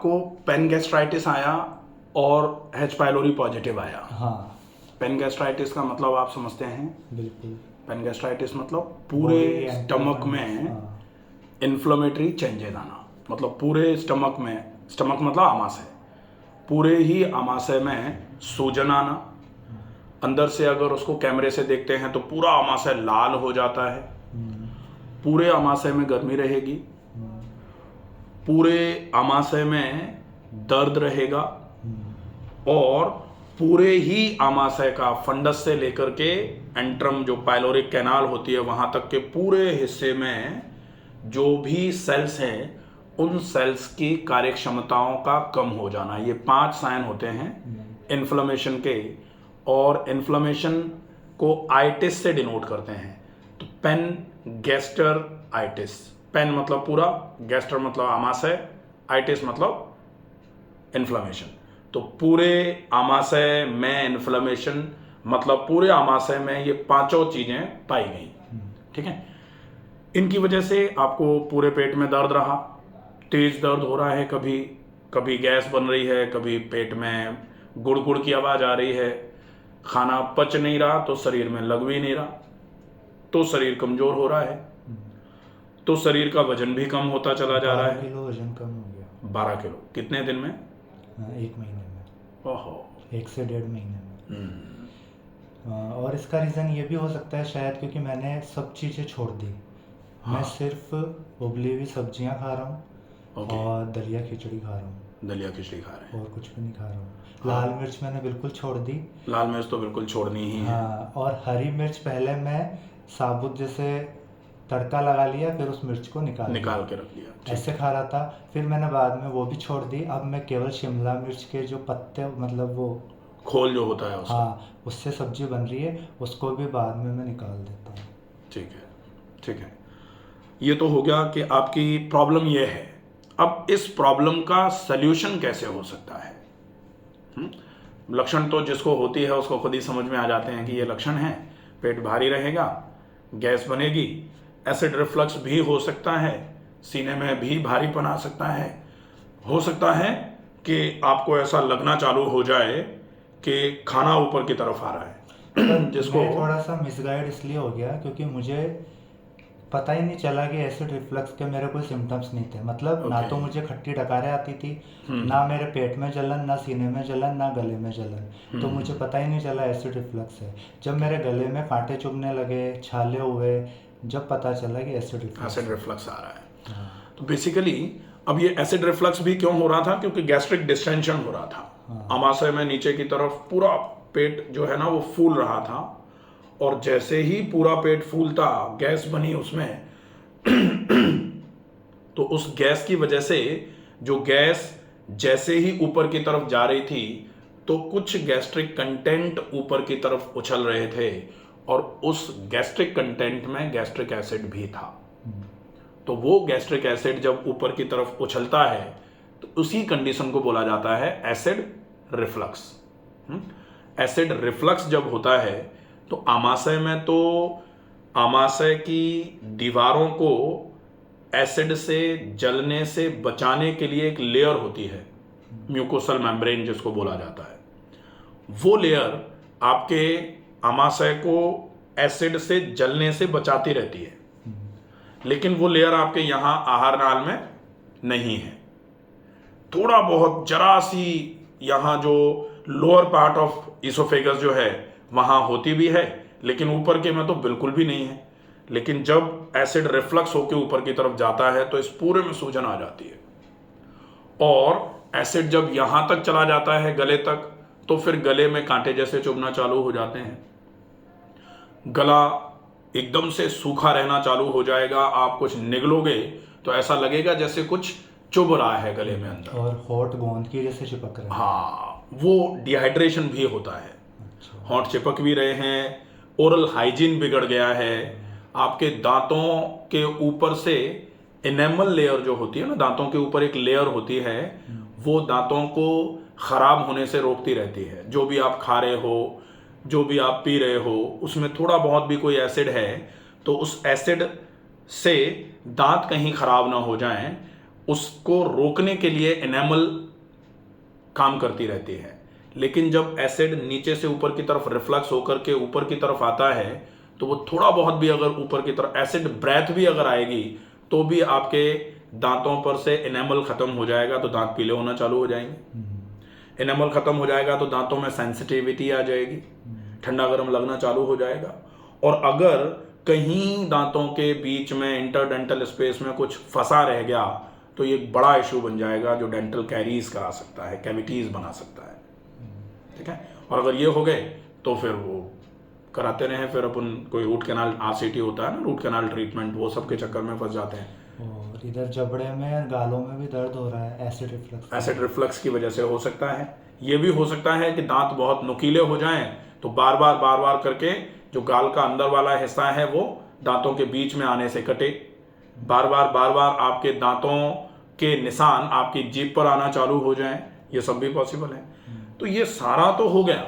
आपको pen gastritis आया और H पाइलोरी पॉजिटिव आया। हाँ पेन गैस्ट्राइटिस का मतलब आप समझते हैं? बिल्कुल। पेन गैस्ट्राइटिस मतलब पूरे Body स्टमक and में हाँ इन्फ्लेमेटरी चेंजेस आना, मतलब पूरे स्टमक में, स्टमक मतलब आमाशय, पूरे ही आमाशय में सूजन आना। अंदर से अगर उसको कैमरे से देखते हैं तो पूरा आमाशय लाल हो जाता है, पूरे आमाशय में गर्मी रहेगी, पूरे आमाशय में दर्द रहेगा और पूरे ही आमाशय का फंडस से लेकर के एंट्रम जो पाइलोरिक कैनाल होती है वहां तक के पूरे हिस्से में जो भी सेल्स हैं उन सेल्स की कार्यक्षमताओं का कम हो जाना। ये 5 साइन होते हैं इन्फ्लेमेशन के, और इन्फ्लेमेशन को आइटिस से डिनोट करते हैं। तो पेन गैस्टर आइटिस, पेन मतलब पूरा, गैस्टर मतलब आमाशय, आइटिस मतलब इन्फ्लेमेशन। तो पूरे आमाशय में इन्फ्लेमेशन मतलब पूरे आमाशय में ये 5 चीजें पाई गई। ठीक है, इनकी वजह से आपको पूरे पेट में दर्द रहा, तेज दर्द हो रहा है, कभी कभी गैस बन रही है, कभी पेट में गुड़ गुड़ की आवाज आ रही है, खाना पच नहीं रहा तो शरीर में लग भी नहीं रहा, तो शरीर कमजोर हो रहा है, तो शरीर का वजन भी कम होता चला जा रहा 12 है। किलो वजन कम हो गया। 12 किलो कितने दिन में? हाँ, 1 महीने में। ओहो। 1 से 1.5 महीने में। और इसका रीज़न ये भी हो सकता है शायद क्योंकि मैंने सब चीज़ें छोड़ दी। मैं सिर्फ उबली हुई सब्जियां खा रहा हूँ और दलिया खिचड़ी खा रहा हूँ। दलिया खिचड़ी खा रहे हैं और कुछ भी नहीं खा रहा हूँ। लाल मिर्च मैंने बिल्कुल छोड़ दी। लाल मिर्च तो बिल्कुल छोड़नी ही है। हाँ, और हरी मिर्च पहले मैं साबुत जैसे तड़का लगा लिया, फिर उस मिर्च को निकाल के रख लिया, ऐसे खा रहा था। फिर मैंने बाद में वो भी छोड़ दी। अब मैं केवल शिमला मिर्च के जो पत्ते, मतलब वो खोल जो होता है उसका, हाँ, उससे सब्जी बन रही है, उसको भी बाद में मैं निकाल देता हूँ। ठीक है, ठीक है। ये तो हो गया कि आपकी प्रॉब्लम ये है। अब इस प्रॉब्लम का सल्यूशन कैसे हो सकता है? लक्षण तो जिसको होती है उसको खुद ही समझ में आ जाते हैं कि ये लक्षण है। पेट भारी रहेगा, गैस बनेगी, एसिड रिफ्लक्स भी हो सकता है, सीने में भी भारीपन आ सकता है, हो सकता है कि आपको ऐसा लगना चालू हो जाए कि खाना ऊपर की तरफ आ रहा है जिसको मैं थोड़ा सा मिसगाइड इसलिए हो गया क्योंकि मुझे पता ही नहीं चला कि एसिड रिफ्लक्स के मेरे कोई सिम्टम्स नहीं थे। मतलब ना तो मुझे खट्टी डकारें आती थी, ना मेरे पेट में जलन, ना सीने में जलन, ना गले में जलन। तो मुझे पता ही नहीं चला एसिड रिफ्लक्स है। जब मेरे गले में कांटे चुभने लगे, छाले हुए, जब पता चला कि एसिड रिफ्लक्स आ रहा है। तो बेसिकली अब ये एसिड रिफ्लक्स भी क्यों हो रहा था? क्योंकि गैस्ट्रिक डिस्टेंशन हो रहा था। आमाशय में नीचे की तरफ पूरा पेट जो है ना वो फूल रहा था, और जैसे ही पूरा पेट फूलता, गैस बनी उसमें तो उस गैस की वजह से जो गैस जैसे ही ऊपर की तरफ जा रही थी तो कुछ गैस्ट्रिक कंटेंट ऊपर की तरफ उछल रहे थे, और उस गैस्ट्रिक कंटेंट में गैस्ट्रिक एसिड भी था। तो वो गैस्ट्रिक एसिड जब ऊपर की तरफ उछलता है तो उसी कंडीशन को बोला जाता है एसिड रिफ्लक्स। एसिड रिफ्लक्स जब होता है तो आमाशय में, तो आमाशय की दीवारों को एसिड से जलने से बचाने के लिए एक लेयर होती है, म्यूकोसल मेम्ब्रेन जिसको बोला जाता है। वो लेयर आपके आमाशय को एसिड से जलने से बचाती रहती है, लेकिन वो लेयर आपके यहां आहार नाल में नहीं है। थोड़ा बहुत जरा सी यहां जो लोअर पार्ट ऑफ इसोफेगस जो है वहां होती भी है, लेकिन ऊपर के में तो बिल्कुल भी नहीं है। लेकिन जब एसिड रिफ्लक्स होकर ऊपर की तरफ जाता है तो इस पूरे में सूजन आ जाती है, और एसिड जब यहां तक चला जाता है गले तक, तो फिर गले में कांटे जैसे चुभना चालू हो जाते हैं, गला एकदम से सूखा रहना चालू हो जाएगा। आप कुछ निगलोगे तो ऐसा लगेगा जैसे कुछ चुभ रहा है गले में अंदर, और होंठ गोंद की जैसे चिपक रहे हैं। हाँ, वो डिहाइड्रेशन भी होता है। होंठ चिपक भी रहे हैं, ओरल हाइजीन बिगड़ गया है, आपके दांतों के ऊपर से एनेमल लेयर जो होती है ना, दांतों के ऊपर एक लेयर होती है, वो दांतों को खराब होने से रोकती रहती है। जो भी आप खा रहे हो, जो भी आप पी रहे हो, उसमें थोड़ा बहुत भी कोई एसिड है तो उस एसिड से दांत कहीं खराब ना हो जाएं, उसको रोकने के लिए एनामल काम करती रहती है। लेकिन जब एसिड नीचे से ऊपर की तरफ रिफ्लक्स होकर के ऊपर की तरफ आता है तो वो थोड़ा बहुत भी अगर ऊपर की तरफ एसिड ब्रेथ भी अगर आएगी तो भी आपके दांतों पर से एनामल खत्म हो जाएगा, तो दांत पीले होना चालू हो जाएंगे। एनामल खत्म हो जाएगा तो दांतों में सेंसिटिविटी आ जाएगी, ठंडा गर्म लगना चालू हो जाएगा। और अगर कहीं दांतों के बीच में इंटरडेंटल स्पेस में कुछ फंसा रह गया तो ये बड़ा इशू बन जाएगा जो डेंटल कैरीज करा सकता है, कैविटीज बना सकता है। ठीक है, और अगर ये हो गए तो फिर वो कराते रहे, फिर अपन कोई रूट कैनाल RCT होता है ना, रूट कैनाल ट्रीटमेंट, वो सब के चक्कर में फंस जाते हैं। और इधर जबड़े में गालों में भी दर्द हो रहा है एसिड रिफ्लक्स। एसिड रिफ्लक्स की वजह से हो सकता है। ये भी हो सकता है कि दांत बहुत नुकीले हो जाएं तो बार बार करके जो गाल का अंदर वाला हिस्सा है वो दांतों के बीच में आने से कटे। बार बार आपके दांतों के निशान आपकी जीभ पर आना चालू हो जाएं, ये सब भी पॉसिबल है। तो ये सारा तो हो गया,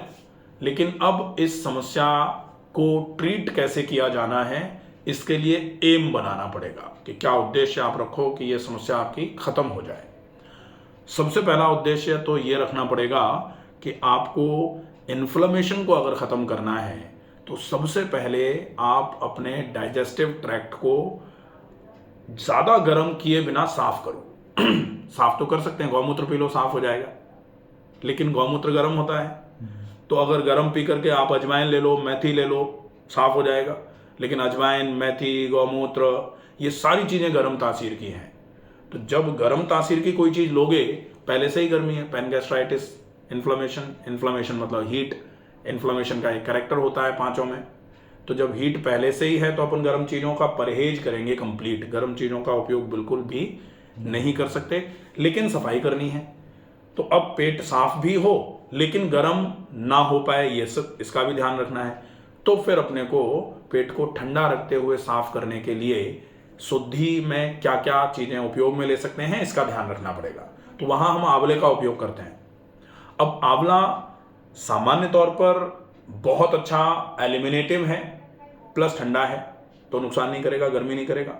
लेकिन अब इस समस्या को ट्रीट कैसे किया जाना है, इसके लिए एम बनाना पड़ेगा कि क्या उद्देश्य आप रखो कि ये समस्या आपकी खत्म हो जाए। सबसे पहला उद्देश्य तो ये रखना पड़ेगा कि आपको इन्फ्लेमेशन को अगर ख़त्म करना है तो सबसे पहले आप अपने डाइजेस्टिव ट्रैक्ट को ज़्यादा गर्म किए बिना साफ करो। साफ तो कर सकते हैं, गौमूत्र पी लो साफ हो जाएगा, लेकिन गौमूत्र गर्म होता है, तो अगर गर्म पी करके आप अजवाइन ले लो, मेथी ले लो, साफ हो जाएगा। लेकिन अजवाइन, मेथी, गौमूत्र ये सारी चीज़ें गर्म तासीर की हैं। तो जब गर्म तासीर की कोई चीज़ लोगे, पहले से ही गर्मी है, पेन गैस्ट्राइटिस, इन्फ्लेमेशन मतलब हीट, इन्फ्लेमेशन का एक कैरेक्टर होता है पांचों में। तो जब हीट पहले से ही है तो अपन गर्म चीज़ों का परहेज करेंगे कंप्लीट, गर्म चीज़ों का उपयोग बिल्कुल भी नहीं कर सकते। लेकिन सफाई करनी है तो अब पेट साफ भी हो लेकिन गर्म ना हो पाए, ये सब इसका भी ध्यान रखना है। तो फिर अपने को पेट को ठंडा रखते हुए साफ करने के लिए शुद्धि में क्या क्या चीज़ें उपयोग में ले सकते हैं, इसका ध्यान रखना पड़ेगा। तो वहाँ हम आंवले का उपयोग करते हैं। अब आंवला सामान्य तौर पर बहुत अच्छा एलिमिनेटिव है, प्लस ठंडा है, तो नुकसान नहीं करेगा, गर्मी नहीं करेगा।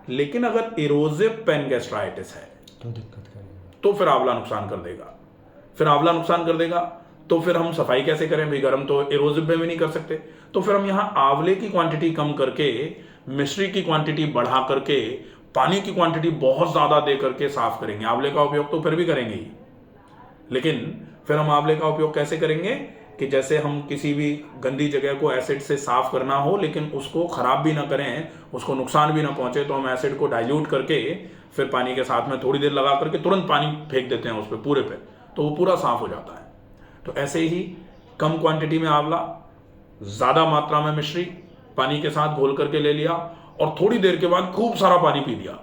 लेकिन अगर इरोजिव पेन गैस्ट्राइटिस है तो दिक्कत करेगा, तो फिर आंवला नुकसान कर देगा। फिर आंवला नुकसान कर देगा तो फिर हम सफाई कैसे करें भाई, गर्म तो इरोजिव में भी नहीं कर सकते। तो फिर हम यहाँ आंवले की क्वांटिटी कम करके, मिश्री की क्वांटिटी बढ़ा करके, पानी की क्वांटिटी बहुत ज़्यादा दे करके साफ करेंगे। आंवले का उपयोग तो फिर भी करेंगे ही, लेकिन फिर हम आंवले का उपयोग कैसे करेंगे कि जैसे हम किसी भी गंदी जगह को एसिड से साफ करना हो लेकिन उसको ख़राब भी ना करें, उसको नुकसान भी ना पहुंचे, तो हम एसिड को डाइल्यूट करके फिर पानी के साथ में थोड़ी देर लगा करके तुरंत पानी फेंक देते हैं उस पर पूरे पे, तो वो पूरा साफ हो जाता है। तो ऐसे ही कम क्वांटिटी में आंवला, ज़्यादा मात्रा में मिश्री पानी के साथ घोल करके ले लिया और थोड़ी देर के बाद खूब सारा पानी पी लिया।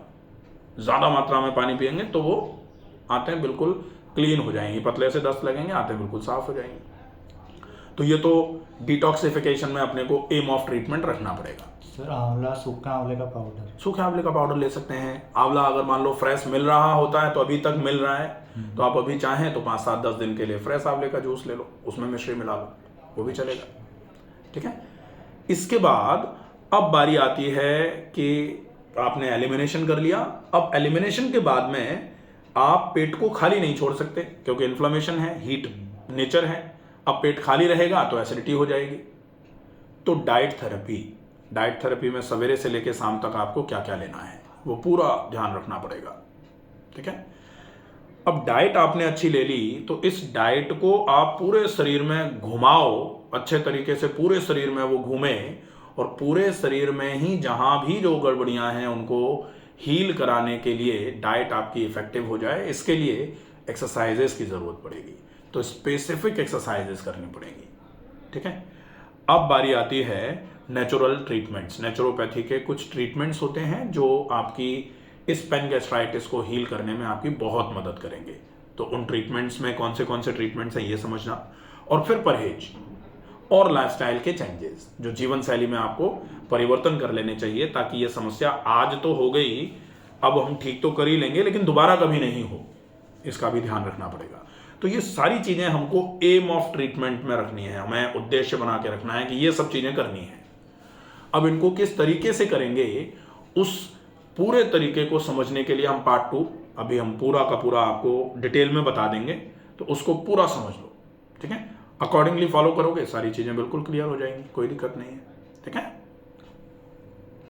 ज़्यादा मात्रा में पानी पियेंगे तो वो आंतें बिल्कुल क्लीन हो जाएंगी, पतले से दस्त लगेंगे, आंतें बिल्कुल साफ हो जाएंगी। तो ये तो डिटॉक्सिफिकेशन में अपने को एम ऑफ ट्रीटमेंट रखना पड़ेगा। सर आंवला, सूखा आंवले का पाउडर, सूखे आंवले का पाउडर ले सकते हैं। आंवला अगर मान लो फ्रेश मिल रहा होता है तो अभी तक मिल रहा है तो आप अभी चाहें तो 5, 7, 10 दिन के लिए फ्रेश आंवले का जूस ले लो, उसमें मिश्री मिला लो, वो भी चलेगा। ठीक है, इसके बाद अब बारी आती है कि आपने एलिमिनेशन कर लिया। अब एलिमिनेशन के बाद में आप पेट को खाली नहीं छोड़ सकते क्योंकि इन्फ्लेमेशन है, हीट नेचर है। अब पेट खाली रहेगा तो एसिडिटी हो जाएगी। तो डाइट थेरेपी में सवेरे से लेकर शाम तक आपको क्या क्या लेना है वो पूरा ध्यान रखना पड़ेगा। ठीक है, अब डाइट आपने अच्छी ले ली तो इस डाइट को आप पूरे शरीर में घुमाओ, अच्छे तरीके से पूरे शरीर में वो घूमे और पूरे शरीर में ही जहां भी जो गड़बड़ियां हैं उनको हील कराने के लिए डाइट आपकी इफेक्टिव हो जाए। इसके लिए एक्सरसाइजेस की ज़रूरत पड़ेगी, तो स्पेसिफिक एक्सरसाइजेस करनी पड़ेंगी। ठीक है, अब बारी आती है नेचुरल ट्रीटमेंट्स। नेचुरोपैथी के कुछ ट्रीटमेंट्स होते हैं जो आपकी इस पेन गैस्ट्राइटिस को हील करने में आपकी बहुत मदद करेंगे। तो उन ट्रीटमेंट्स में कौन से ट्रीटमेंट्स हैं ये समझना, और फिर परहेज और लाइफस्टाइल के चेंजेस, जो जीवन शैली में आपको परिवर्तन कर लेने चाहिए ताकि ये समस्या आज तो हो गई, अब हम ठीक तो कर ही लेंगे लेकिन दोबारा कभी नहीं हो, इसका भी ध्यान रखना पड़ेगा। तो ये सारी चीज़ें हमको एम ऑफ ट्रीटमेंट में रखनी है, हमें उद्देश्य बना के रखना है कि ये सब चीज़ें करनी है। अब इनको किस तरीके से करेंगे उस पूरे तरीके को समझने के लिए हम पार्ट 2 अभी हम पूरा का पूरा आपको डिटेल में बता देंगे, तो उसको पूरा समझ लो, ठीक है। अकॉर्डिंगली फॉलो करोगे, सारी चीज़ें बिल्कुल क्लियर हो जाएंगी, कोई दिक्कत नहीं है, ठीक है।